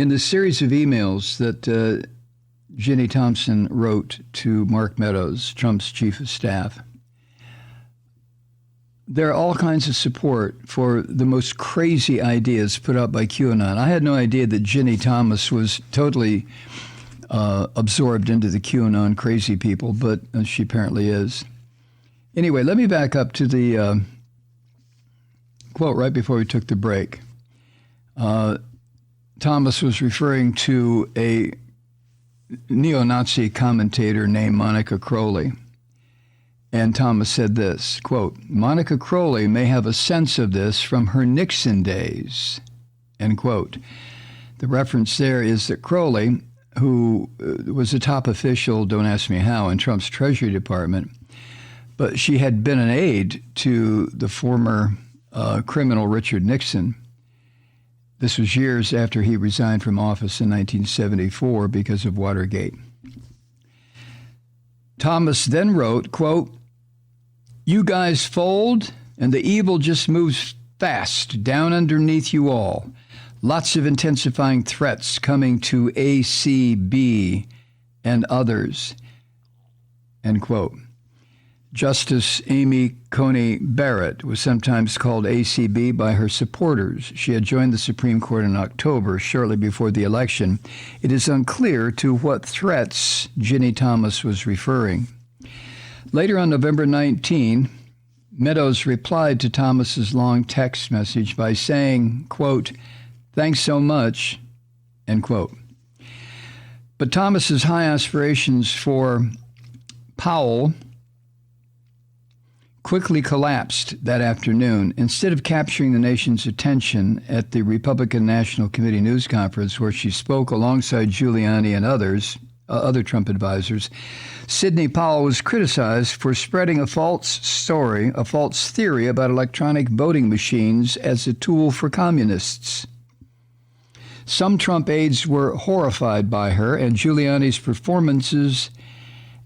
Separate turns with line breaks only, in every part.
In the series of emails that Ginny Thompson wrote to Mark Meadows, Trump's chief of staff, there are all kinds of support for the most crazy ideas put out by QAnon. I had no idea that Ginny Thomas was totally absorbed into the QAnon crazy people, but she apparently is. Anyway, let me back up to the quote right before we took the break. Thomas was referring to a neo-Nazi commentator named Monica Crowley. And Thomas said this, quote, Monica Crowley may have a sense of this from her Nixon days, end quote. The reference there is that Crowley, who was a top official, don't ask me how, in Trump's Treasury Department, but she had been an aide to the former criminal Richard Nixon. This was years after he resigned from office in 1974 because of Watergate. Thomas then wrote, quote, you guys fold, and the evil just moves fast down underneath you all. Lots of intensifying threats coming to ACB and others, end quote. Justice Amy Coney Barrett was sometimes called ACB by her supporters. She had joined the Supreme Court in October, shortly before the election. It is unclear to what threats Ginny Thomas was referring. Later on November 19, Meadows replied to Thomas's long text message by saying, quote, thanks so much, end quote. But Thomas's high aspirations for Powell quickly collapsed that afternoon. Instead of capturing the nation's attention at the Republican National Committee news conference where she spoke alongside Giuliani and other Trump advisors, Sidney Powell was criticized for spreading a false story, a false theory about electronic voting machines as a tool for communists. Some Trump aides were horrified by her and Giuliani's performances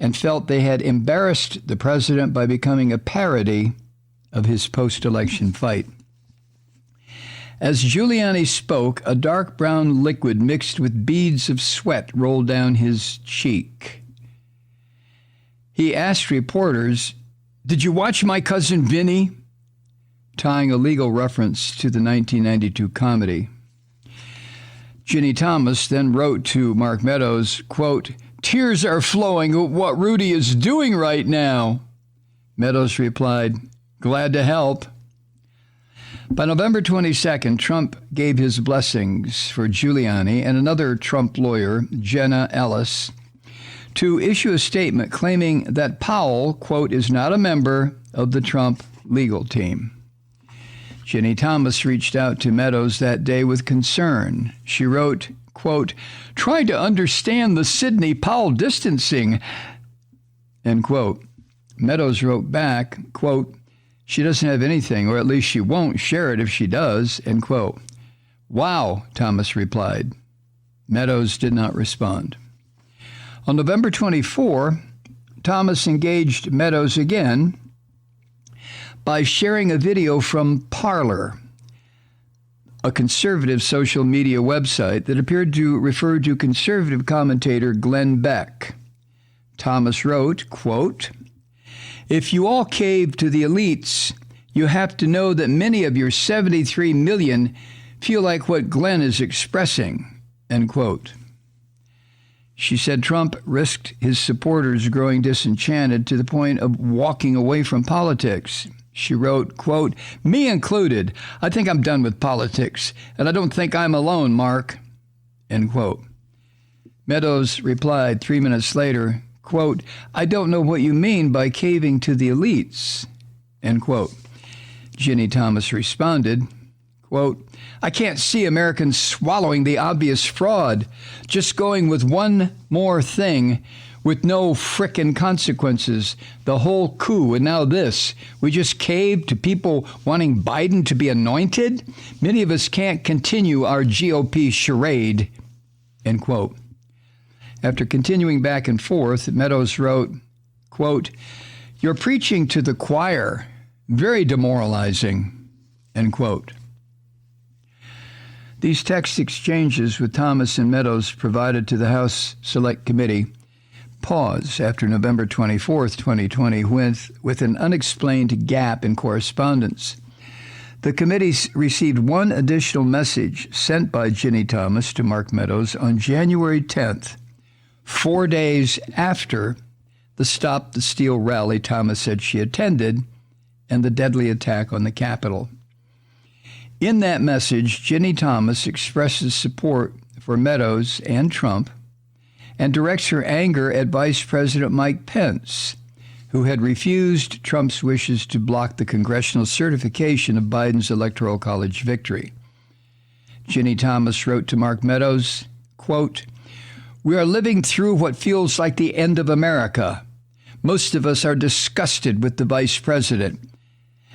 and felt they had embarrassed the president by becoming a parody of his post-election fight. As Giuliani spoke, a dark brown liquid mixed with beads of sweat rolled down his cheek. He asked reporters, did you watch My Cousin Vinny? Tying a legal reference to the 1992 comedy. Ginny Thomas then wrote to Mark Meadows, quote, tears are flowing at what Rudy is doing right now. Meadows replied, glad to help. By November 22nd, Trump gave his blessings for Giuliani and another Trump lawyer, Jenna Ellis, to issue a statement claiming that Powell, quote, is not a member of the Trump legal team. Ginny Thomas reached out to Meadows that day with concern. She wrote, quote, trying to understand the Sidney Powell distancing, end quote. Meadows wrote back, quote, she doesn't have anything, or at least she won't share it if she does, end quote. Wow, Thomas replied. Meadows did not respond. On November 24, Thomas engaged Meadows again by sharing a video from Parler, a conservative social media website that appeared to refer to conservative commentator Glenn Beck. Thomas wrote, quote, if you all cave to the elites, you have to know that many of your 73 million feel like what Glenn is expressing, end quote. She said Trump risked his supporters growing disenchanted to the point of walking away from politics. She wrote, quote, me included, I think I'm done with politics, and I don't think I'm alone, Mark, end quote. Meadows replied 3 minutes later, quote, I don't know what you mean by caving to the elites, end quote. Ginny Thomas responded, quote, I can't see Americans swallowing the obvious fraud, just going with one more thing with no frickin' consequences, the whole coup, and now this. We just caved to people wanting Biden to be anointed? Many of us can't continue our GOP charade, end quote. After continuing back and forth, Meadows wrote, quote, you're preaching to the choir, very demoralizing, end quote. These text exchanges with Thomas and Meadows provided to the House Select Committee pause after November 24, 2020, with an unexplained gap in correspondence. The committee received one additional message sent by Ginny Thomas to Mark Meadows on January 10th, 4 days after the Stop the Steal rally Thomas said she attended and the deadly attack on the Capitol. In that message, Ginny Thomas expresses support for Meadows and Trump and directs her anger at Vice President Mike Pence, who had refused Trump's wishes to block the congressional certification of Biden's Electoral College victory. Ginny Thomas wrote to Mark Meadows, quote, "We are living through what feels like the end of America. Most of us are disgusted with the vice president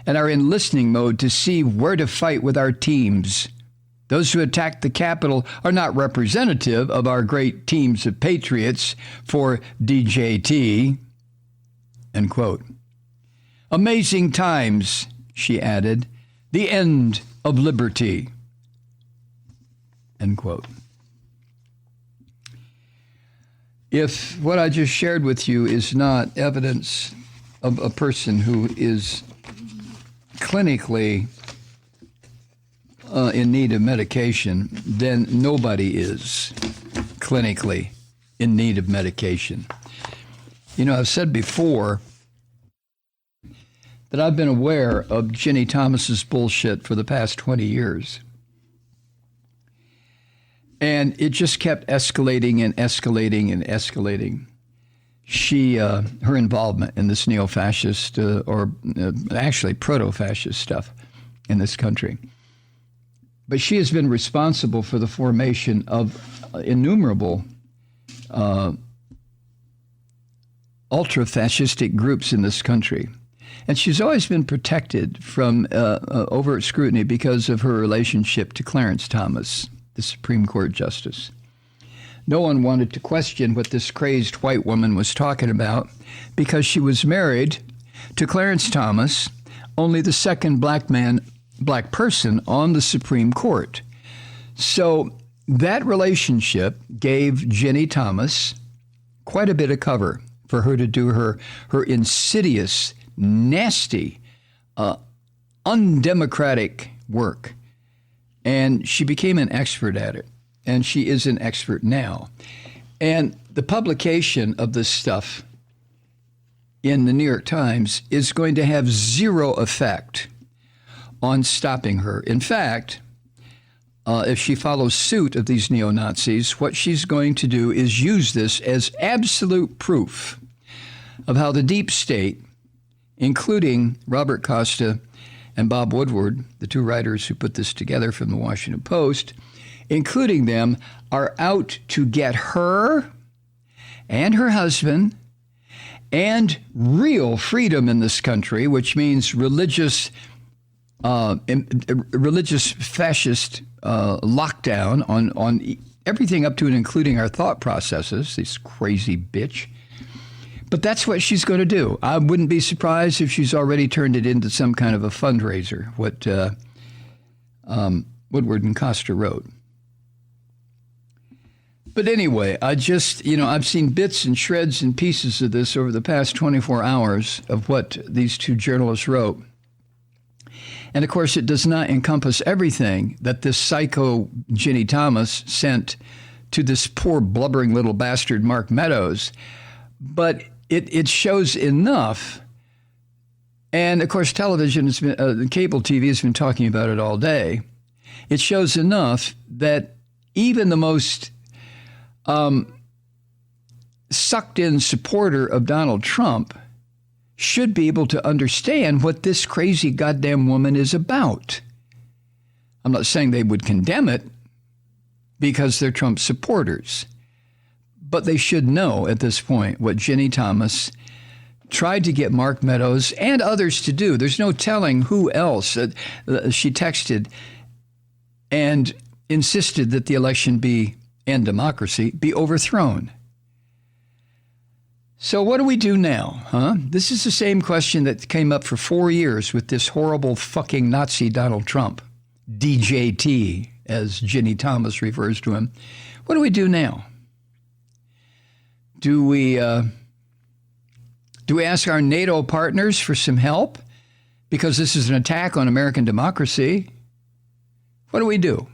and are in listening mode to see where to fight with our teams. Those who attacked the Capitol are not representative of our great teams of patriots for DJT." End quote. "Amazing times," she added. "The end of liberty." End quote. If what I just shared with you is not evidence of a person who is clinically in need of medication, then nobody is clinically in need of medication. You know, I've said before that I've been aware of Ginny Thomas's bullshit for the past 20 years. And it just kept escalating and escalating and escalating. Her involvement in this neo-fascist actually proto-fascist stuff in this country. But she has been responsible for the formation of innumerable ultra-fascistic groups in this country. And she's always been protected from overt scrutiny because of her relationship to Clarence Thomas, the Supreme Court Justice. No one wanted to question what this crazed white woman was talking about because she was married to Clarence Thomas, only the second black person on the Supreme Court. So that relationship gave Ginny Thomas quite a bit of cover for her to do her insidious, nasty, undemocratic work. And she became an expert at it. And she is an expert now. And the publication of this stuff in the New York Times is going to have zero effect on stopping her. In fact, if she follows suit of these neo-Nazis, what she's going to do is use this as absolute proof of how the deep state, including Robert Costa and Bob Woodward, the two writers who put this together from the Washington Post, including them, are out to get her and her husband and real freedom in this country, which means religious fascist lockdown on everything up to and including our thought processes, this crazy bitch. But that's what she's going to do. I wouldn't be surprised if she's already turned it into some kind of a fundraiser, what Woodward and Costa wrote. But anyway, I've seen bits and shreds and pieces of this over the past 24 hours of what these two journalists wrote. And of course, it does not encompass everything that this psycho Ginny Thomas sent to this poor blubbering little bastard Mark Meadows. But it shows enough. And of course, television has been, cable TV has been talking about it all day. It shows enough that even the most sucked in supporter of Donald Trump should be able to understand what this crazy goddamn woman is about. I'm not saying they would condemn it because they're Trump supporters, but they should know at this point what Ginny Thomas tried to get Mark Meadows and others to do. There's no telling who else. She texted and insisted that the election and democracy be overthrown. So what do we do now, huh? This is the same question that came up for 4 years with this horrible fucking Nazi Donald Trump, DJT. as Ginny Thomas refers to him. What do we do now? Do we ask our NATO partners for some help? Because this is an attack on American democracy. What do we do?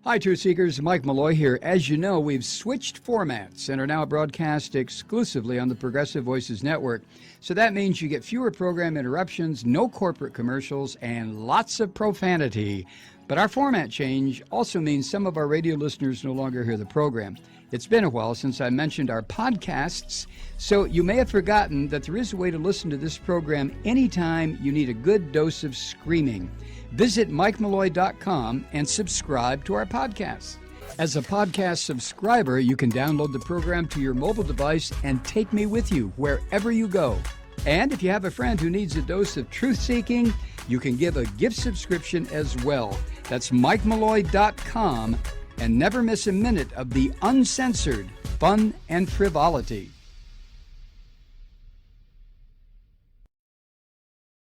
Hi, Truth Seekers. Mike Malloy here. As you know, we've switched formats and are now broadcast exclusively on the Progressive Voices Network. So that means you get fewer program interruptions, no corporate commercials, and lots of profanity. But our format change also means some of our radio listeners no longer hear the program. It's been a while since I mentioned our podcasts, so you may have forgotten that there is a way to listen to this program anytime you need a good dose of screaming. Visit MikeMalloy.com and subscribe to our podcasts. As a podcast subscriber, you can download the program to your mobile device and take me with you wherever you go. And if you have a friend who needs a dose of truth-seeking, you can give a gift subscription as well. That's MikeMalloy.com, and never miss a minute of the uncensored fun and frivolity.